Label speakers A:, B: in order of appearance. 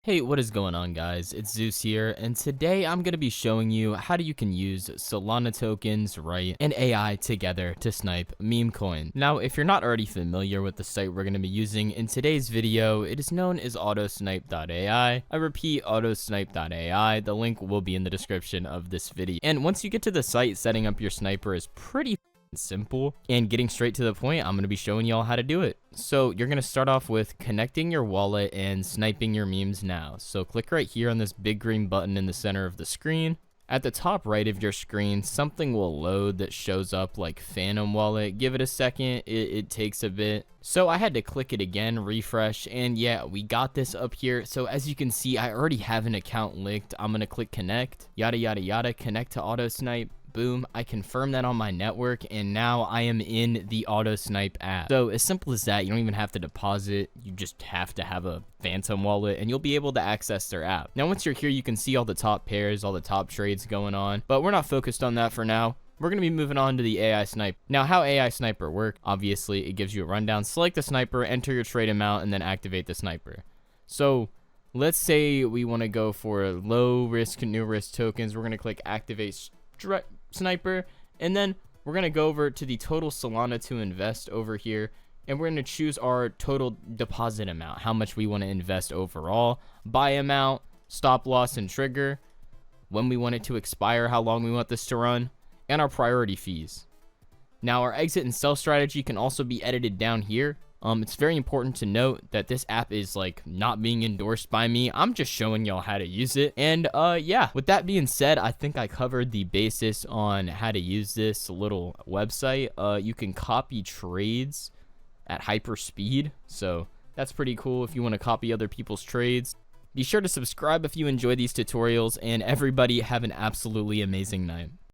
A: Hey, what is going on, guys? It's Zeus here, and today I'm going to be showing you how you can use Solana tokens, right, and AI together to snipe meme coin. Now, if you're not already familiar with the site we're going to be using in today's video, it is known as autosnipe.ai. I repeat, autosnipe.ai. The link will be in the description of this video. And once you get to the site, setting up your sniper is pretty simple, and getting straight to the point, I'm going to be showing y'all how to do it. So you're going to start off with connecting your wallet and sniping your memes now. So click right here on this big green button in the center of the screen. At the top right of your screen, something will load that shows up like Phantom Wallet. Give it a second, it takes a bit. So I had to click it again, refresh, and yeah, we got this up here. So as you can see, I already have an account linked. I'm going to click connect, yada yada yada, connect to AutoSnipe. Boom, I confirm that on my network, and now I am in the AutoSnipe app. So as simple as that, you don't even have to deposit, you just have to have a Phantom wallet and you'll be able to access their app. Now once you're here, you can see all the top pairs, all the top trades going on, but we're not focused on that for now. We're going to be moving on to the AI Sniper. Now, how AI Sniper work, obviously it gives you a rundown. Select the sniper, enter your trade amount, and then activate the sniper. So let's say we want to go for low risk, new risk tokens. We're going to click activate sniper, and then we're going to go over to the total Solana to invest over here, and we're going to choose our total deposit amount, how much we want to invest overall, buy amount, stop loss and trigger, when we want it to expire, how long we want this to run, and our priority fees. Now our exit and sell strategy can also be edited down here. It's very important to note that this app is like not being endorsed by me. I'm just showing y'all how to use it. And yeah, with that being said, I think I covered the basis on how to use this little website. You can copy trades at hyper speed, so that's pretty cool if you want to copy other people's trades. Be sure to subscribe if you enjoy these tutorials, and everybody have an absolutely amazing night.